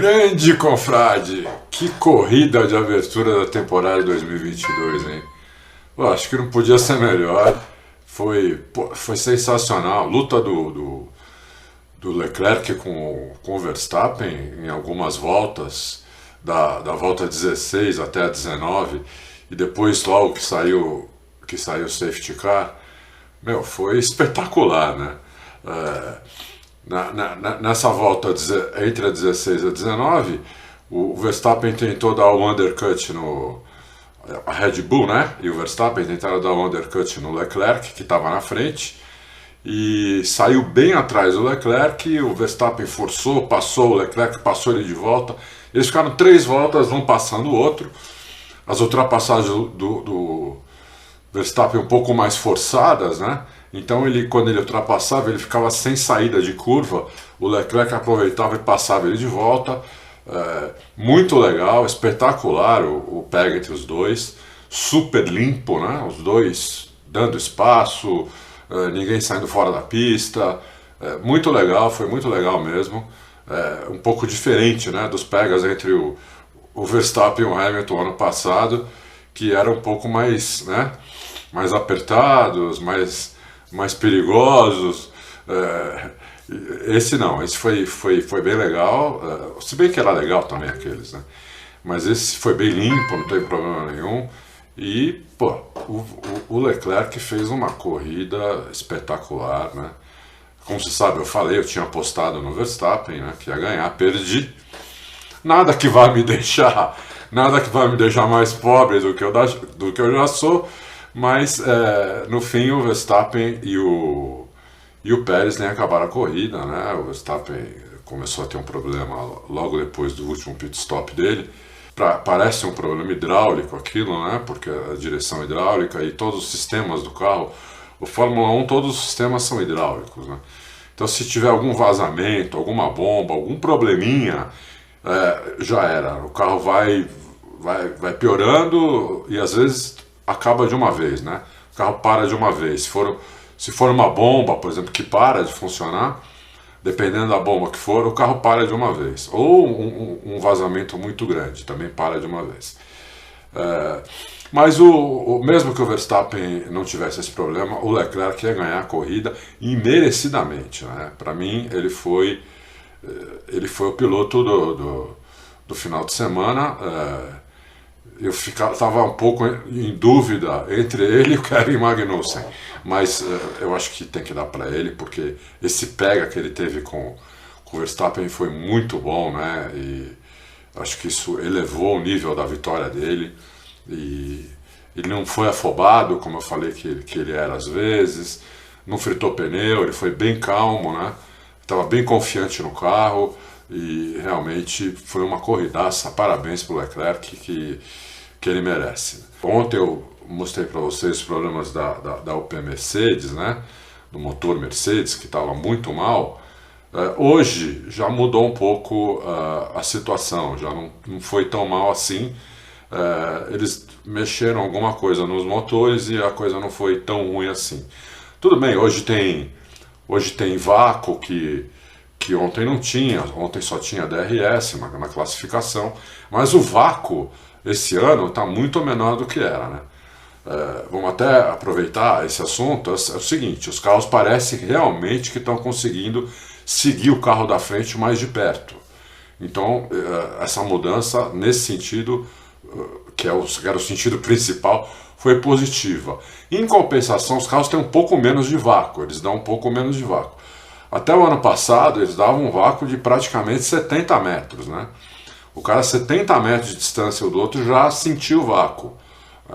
Grande confrade! Que corrida de abertura da temporada 2022, hein? Eu acho que não podia ser melhor. Foi sensacional. Luta do Leclerc com o Verstappen em algumas voltas, da volta 16 até a 19, e depois logo que saiu o safety car. Meu, foi espetacular, né? Nessa volta entre a 16 e a 19, o Verstappen tentou dar o undercut a Red Bull, né? E o Verstappen tentaram dar o undercut no Leclerc, que estava na frente, e saiu bem atrás do Leclerc. O Verstappen forçou, passou o Leclerc, passou ele de volta. Eles ficaram 3 voltas, um passando o outro. As ultrapassagens do Verstappen um pouco mais forçadas, né? Então quando ele ultrapassava, ele ficava sem saída de curva. O Leclerc aproveitava e passava ele de volta. Muito legal, espetacular o pega entre os dois. Super limpo, né? Os dois dando espaço, ninguém saindo fora da pista. Muito legal, foi muito legal mesmo. Um pouco diferente, né, dos pegas entre o Verstappen e o Hamilton ano passado, que eram um pouco mais, né, mais apertados, mais perigosos. Esse não, esse foi bem legal, se bem que era legal também aqueles, né? Mas esse foi bem limpo, não teve problema nenhum. E, pô, o Leclerc fez uma corrida espetacular, né? Como você sabe, eu tinha apostado no Verstappen, né, que ia ganhar, perdi. Nada que vai me deixar mais pobre do que eu já sou, mas no fim o Verstappen e o Pérez nem acabaram a corrida, né? O Verstappen começou a ter um problema logo depois do último pit stop dele. Parece um problema hidráulico aquilo, né? Porque a direção hidráulica e todos os sistemas do carro, o Fórmula 1, todos os sistemas são hidráulicos, né? Então se tiver algum vazamento, alguma bomba, algum probleminha, já era. O carro vai piorando e às vezes acaba de uma vez, né? O carro para de uma vez. Se for uma bomba, por exemplo, que para de funcionar, dependendo da bomba que for, o carro para de uma vez. Ou um vazamento muito grande, também para de uma vez. Mas mesmo que o Verstappen não tivesse esse problema, o Leclerc ia ganhar a corrida imerecidamente, né? Para mim, ele foi o piloto do final de semana. Eu estava um pouco em dúvida entre ele e o Kevin Magnussen, mas eu acho que tem que dar para ele, porque esse pega que ele teve com o Verstappen foi muito bom, né? E acho que isso elevou o nível da vitória dele. E ele não foi afobado, como eu falei que ele era às vezes, não fritou pneu, ele foi bem calmo, né? Estava bem confiante no carro e realmente foi uma corridaça. Parabéns para o Leclerc, que ele merece. Ontem eu mostrei para vocês os problemas da UP Mercedes, né? Do motor Mercedes, que estava muito mal. Hoje já mudou um pouco a situação, já não foi tão mal assim. Eles mexeram alguma coisa nos motores e a coisa não foi tão ruim assim. Tudo bem, hoje tem vácuo que ontem não tinha, ontem só tinha DRS na classificação, mas o vácuo esse ano está muito menor do que era, né? Vamos até aproveitar esse assunto. É o seguinte, os carros parecem realmente que estão conseguindo seguir o carro da frente mais de perto. Então essa mudança nesse sentido, que era o sentido principal, foi positiva. Em compensação, os carros têm um pouco menos de vácuo, eles dão um pouco menos de vácuo. Até o ano passado, eles davam um vácuo de praticamente 70 metros, né? O cara a 70 metros de distância do outro já sentiu o vácuo.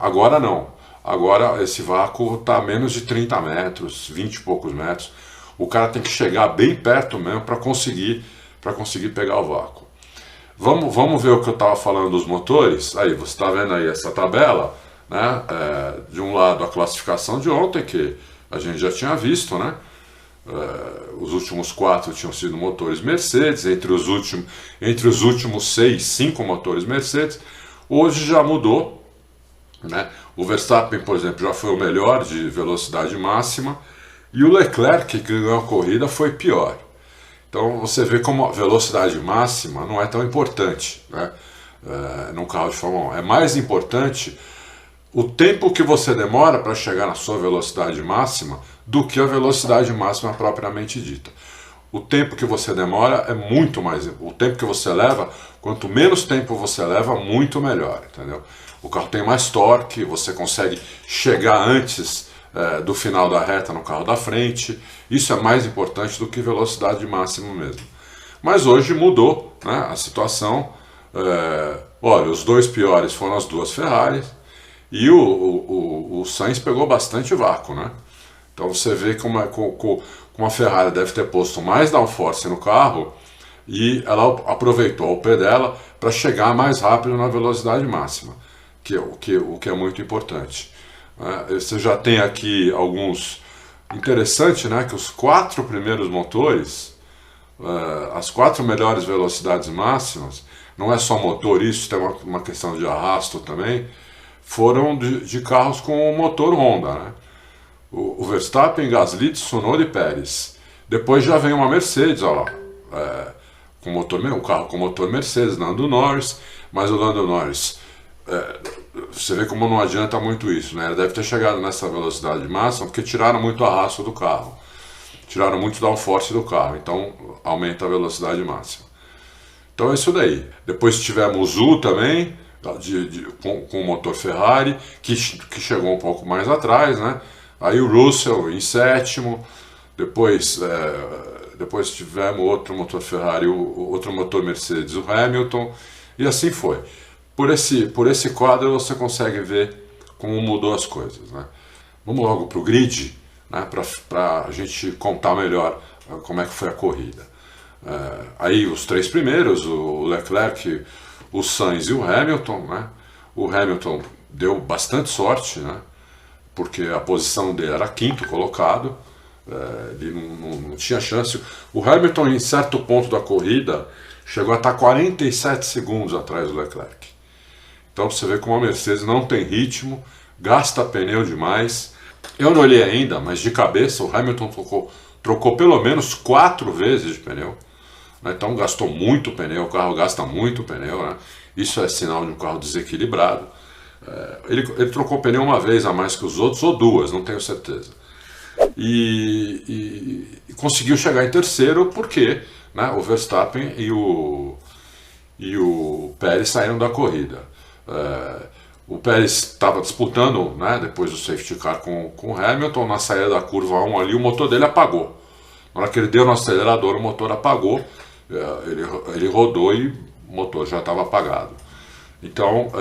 Agora não. Agora esse vácuo está a menos de 30 metros, 20 e poucos metros. O cara tem que chegar bem perto mesmo para conseguir pegar o vácuo. Vamos ver o que eu estava falando dos motores. Aí, você está vendo aí essa tabela, né? De um lado a classificação de ontem, que a gente já tinha visto, né? Os últimos 4 tinham sido motores Mercedes, entre os últimos 6, 5 motores Mercedes. Hoje já mudou, né? O Verstappen, por exemplo, já foi o melhor de velocidade máxima, e o Leclerc, que ganhou a corrida, foi pior. Então você vê como a velocidade máxima não é tão importante, né? Num carro de Fórmula 1. É mais importante o tempo que você demora para chegar na sua velocidade máxima do que a velocidade máxima propriamente dita. O tempo que você demora é muito mais. O tempo que você leva, quanto menos tempo você leva, muito melhor, entendeu? O carro tem mais torque, você consegue chegar antes do final da reta no carro da frente. Isso é mais importante do que velocidade máxima mesmo. Mas hoje mudou, né, a situação. Olha, os dois piores foram as duas Ferraris e o Sainz pegou bastante vácuo, né? Então você vê como a Ferrari deve ter posto mais downforce no carro e ela aproveitou o pé dela para chegar mais rápido na velocidade máxima, o que é muito importante. Você já tem aqui alguns... Interessante, né, que os 4 primeiros motores, as 4 melhores velocidades máximas, não é só motor, isso tem uma questão de arrasto também, foram de carros com motor Honda, né? O Verstappen, Gasly, Tsunoda e Pérez. Depois já vem uma Mercedes, olha lá, um carro com motor Mercedes, Lando Norris, mas o Lando Norris, você vê como não adianta muito isso, né? Ele deve ter chegado nessa velocidade máxima porque tiraram muito arrasto do carro, tiraram muito downforce do carro, então aumenta a velocidade máxima. Então é isso daí. Depois tivemos o também, com o motor Ferrari, que chegou um pouco mais atrás, né? Aí o Russell em 7º, depois tivemos outro motor Ferrari, outro motor Mercedes, o Hamilton, e assim foi. Por esse quadro você consegue ver como mudou as coisas, né? Vamos logo para o grid, né, para a gente contar melhor como é que foi a corrida. Aí os 3 primeiros, o Leclerc, o Sainz e o Hamilton, né? O Hamilton deu bastante sorte, né? Porque a posição dele era 5º colocado, ele não tinha chance. O Hamilton, em certo ponto da corrida, chegou a estar 47 segundos atrás do Leclerc. Então você vê como a Mercedes não tem ritmo, gasta pneu demais. Eu não olhei ainda, mas de cabeça o Hamilton trocou pelo menos 4 vezes de pneu, né? Então gastou muito pneu, o carro gasta muito pneu, né? Isso é sinal de um carro desequilibrado. Ele trocou pneu uma vez a mais que os outros, ou 2, não tenho certeza. E conseguiu chegar em terceiro porque, né, o Verstappen e o Pérez saíram da corrida. O Pérez estava disputando, né, depois do safety car com o Hamilton, na saída da curva 1 ali, o motor dele apagou. Na hora que ele deu no acelerador, o motor apagou, ele rodou e o motor já estava apagado. Então,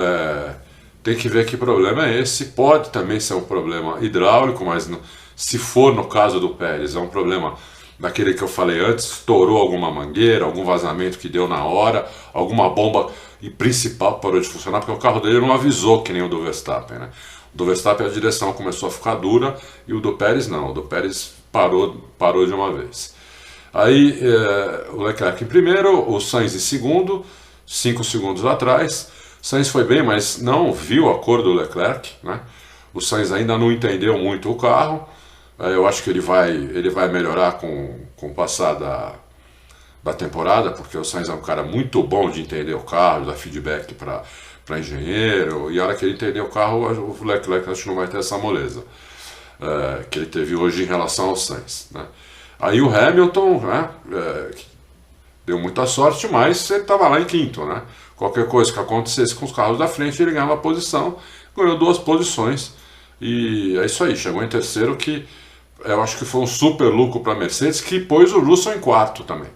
tem que ver que problema é esse. Pode também ser um problema hidráulico, mas se for no caso do Pérez, é um problema daquele que eu falei antes, estourou alguma mangueira, algum vazamento que deu na hora, alguma bomba e principal parou de funcionar, porque o carro dele não avisou que nem o do Verstappen, né? O do Verstappen a direção começou a ficar dura e o do Pérez não, o do Pérez parou de uma vez. Aí o Leclerc em primeiro, o Sainz em segundo, 5 segundos atrás. Sainz foi bem, mas não viu a cor do Leclerc, né? O Sainz ainda não entendeu muito o carro. Eu acho que ele vai melhorar com o passar da temporada, porque o Sainz é um cara muito bom de entender o carro, dar feedback para engenheiro, e a hora que ele entender o carro, o Leclerc acho que não vai ter essa moleza que ele teve hoje em relação ao Sainz, né? Aí o Hamilton, né, deu muita sorte, mas ele estava lá em 5º, né? Qualquer coisa que acontecesse com os carros da frente, ele ganhava a posição, ganhou 2 posições, e é isso aí, chegou em terceiro, que eu acho que foi um super lucro para a Mercedes, que pôs o Russell em 4º também.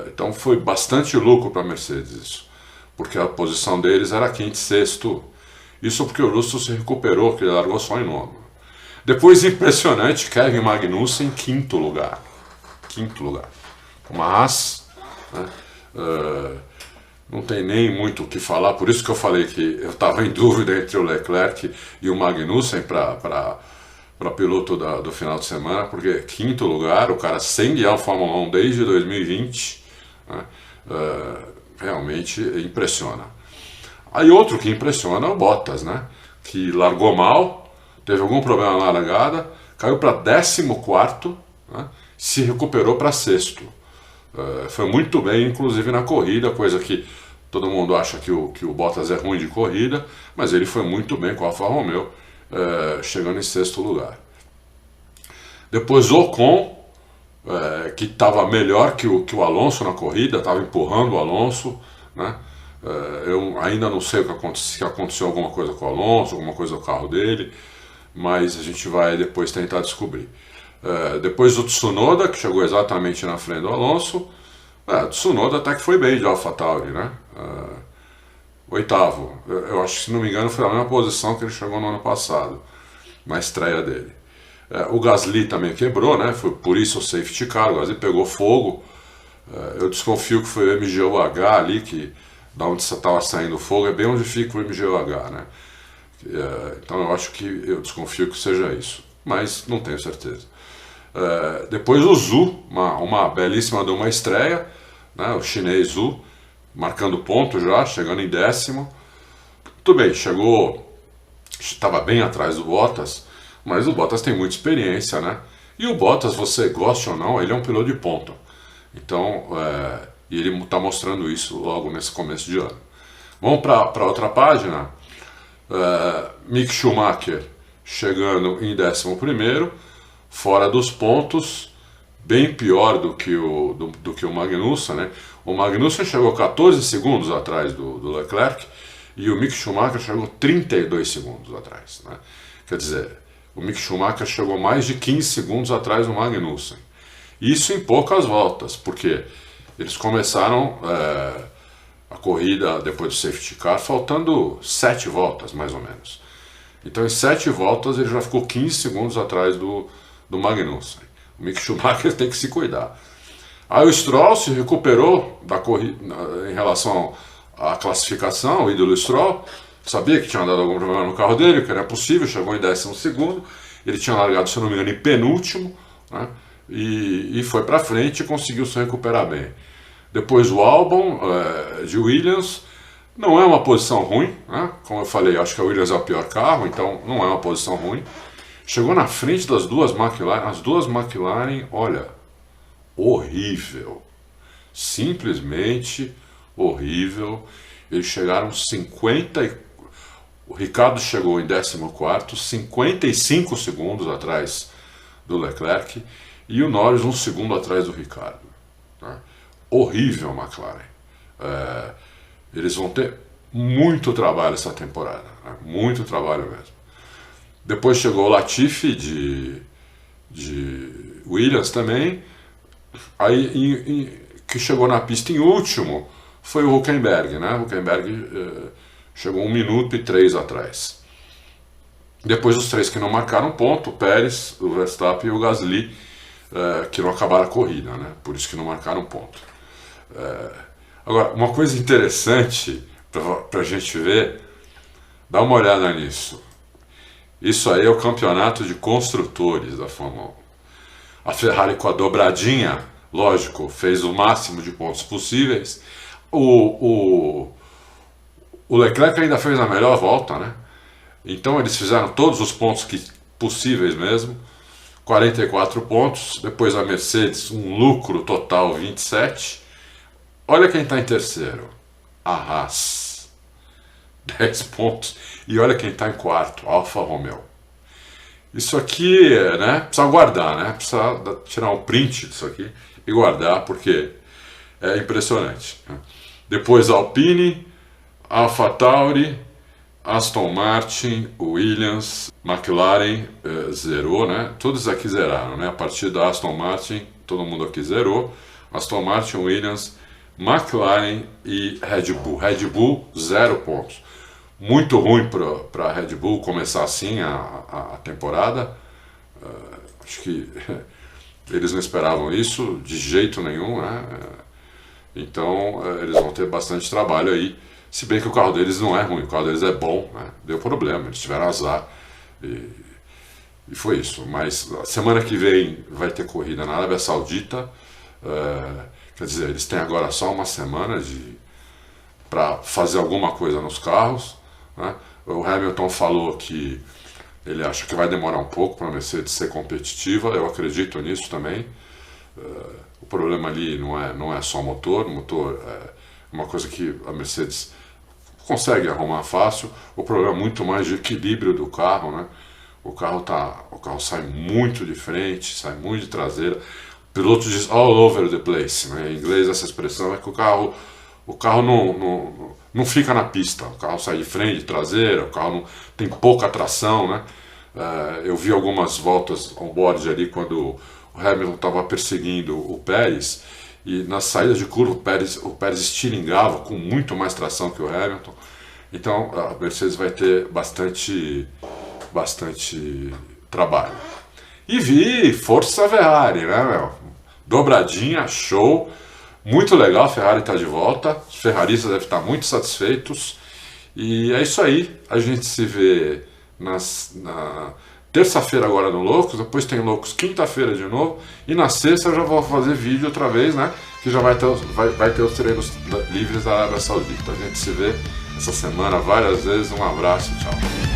Então foi bastante lucro para a Mercedes isso, porque a posição deles era 5º e 6º, isso porque o Russell se recuperou, que ele largou só em 9º. Depois, impressionante, Kevin Magnussen em 5º lugar. 5º lugar. Uma Haas, né? Não tem nem muito o que falar, por isso que eu falei que eu estava em dúvida entre o Leclerc e o Magnussen para piloto do final de semana, porque 5º lugar, o cara sem guiar o Fórmula 1 desde 2020, né? Realmente impressiona. Aí outro que impressiona é o Bottas, né? Que largou mal, teve algum problema na largada, caiu para 14º, né? se recuperou para sexto. Foi muito bem, inclusive na corrida, coisa que todo mundo acha que o Bottas é ruim de corrida, mas ele foi muito bem com a Alfa Romeo, chegando em sexto lugar. Depois Ocon, que estava melhor que o Alonso na corrida, estava empurrando o Alonso, né? Eu ainda não sei se aconteceu alguma coisa com o Alonso, alguma coisa no carro dele, mas a gente vai depois tentar descobrir. Depois o Tsunoda, que chegou exatamente na frente do Alonso. O Tsunoda até que foi bem de AlphaTauri, né? Oitavo. Eu acho que, se não me engano, foi a mesma posição que ele chegou no ano passado, na estreia dele. O Gasly também quebrou, né? Foi por isso o safety car, o Gasly pegou fogo. Eu desconfio que foi o MGUH ali, que da onde estava saindo o fogo, é bem onde fica o MGUH, né? Então eu desconfio que seja isso, mas não tenho certeza. Depois o Zhu, uma belíssima de uma estreia, né? O chinês Zhu, marcando ponto já, chegando em décimo. Tudo bem, estava bem atrás do Bottas, mas o Bottas tem muita experiência, né? E o Bottas, você goste ou não, ele é um piloto de ponta. Então, e ele está mostrando isso logo nesse começo de ano. Vamos para outra página. Mick Schumacher chegando em 11º, fora dos pontos, bem pior do que o Magnussen, né? O Magnussen chegou 14 segundos atrás do Leclerc e o Mick Schumacher chegou 32 segundos atrás, né? Quer dizer, o Mick Schumacher chegou mais de 15 segundos atrás do Magnussen. Isso em poucas voltas, porque eles começaram a corrida depois do safety car faltando 7 voltas, mais ou menos. Então, em 7 voltas, ele já ficou 15 segundos atrás do Magnussen. O Mick Schumacher tem que se cuidar. Aí o Stroll se recuperou da corrida em relação à classificação, o ídolo Stroll. Sabia que tinha dado algum problema no carro dele, que era possível, chegou em 12º. Ele tinha largado, se não me engano, em penúltimo, né? E foi para frente e conseguiu se recuperar bem. Depois o Albon, de Williams, não é uma posição ruim, né? Como eu falei, acho que a Williams é o pior carro, então não é uma posição ruim. Chegou na frente das duas McLaren, as duas McLaren, olha, horrível, simplesmente horrível. Eles chegaram 50, o Ricardo chegou em 14º, 55 segundos atrás do Leclerc, e o Norris 1 segundo atrás do Ricardo, né? Horrível a McLaren. Eles vão ter muito trabalho essa temporada, né? Muito trabalho mesmo. Depois chegou o Latifi de Williams também. Aí que chegou na pista em último foi o Hülkenberg, né? O Hülkenberg chegou 1 minuto e 3 atrás. Depois os 3 que não marcaram ponto, o Pérez, o Verstappen e o Gasly, que não acabaram a corrida, né? Por isso que não marcaram ponto. Agora, uma coisa interessante para a gente ver, dá uma olhada nisso. Isso aí é o campeonato de construtores da Fórmula 1. A Ferrari, com a dobradinha, lógico, fez o máximo de pontos possíveis. O Leclerc ainda fez a melhor volta, né? Então eles fizeram todos os pontos possíveis mesmo, 44 pontos. Depois a Mercedes, um lucro total 27. Olha quem está em terceiro, a Haas, 10 pontos. E olha quem está em quarto, Alfa Romeo. Isso aqui, né, precisa guardar, né? Precisa tirar um print disso aqui e guardar, porque é impressionante, né? Depois Alpine, AlphaTauri, Aston Martin, Williams, McLaren zerou, né? Todos aqui zeraram, né? A partir da Aston Martin, todo mundo aqui zerou. Aston Martin, Williams, McLaren e Red Bull. Red Bull, 0 pontos. Muito ruim para a Red Bull começar assim a temporada. Acho que eles não esperavam isso de jeito nenhum, né? Então eles vão ter bastante trabalho aí. Se bem que o carro deles não é ruim, o carro deles é bom, né? Deu problema, eles tiveram azar e foi isso. Mas semana que vem vai ter corrida na Arábia Saudita. Quer dizer, eles têm agora só uma semana para fazer alguma coisa nos carros, né? O Hamilton falou que ele acha que vai demorar um pouco para a Mercedes ser competitiva, eu acredito nisso também. O problema ali não é só o motor é uma coisa que a Mercedes consegue arrumar fácil. O problema é muito mais de equilíbrio do carro, né? O carro sai muito de frente, sai muito de traseira. O piloto diz all over the place, né? Em inglês essa expressão é que o carro não fica na pista. O carro sai de frente, de traseira, o carro não tem pouca tração, né? Eu vi algumas voltas on-board ali quando o Hamilton estava perseguindo o Pérez, e nas saídas de curva o Pérez estilingava com muito mais tração que o Hamilton. Então a Mercedes vai ter bastante trabalho. E vi força Ferrari, né, meu? Dobradinha, show, muito legal. A Ferrari está de volta, os ferraristas devem estar muito satisfeitos. E é isso aí, a gente se vê na terça-feira agora no Loucos, depois tem Loucos quinta-feira de novo, e na sexta eu já vou fazer vídeo outra vez, né? Que já vai ter os treinos livres da Arábia Saudita. A gente se vê essa semana várias vezes. Um abraço, tchau.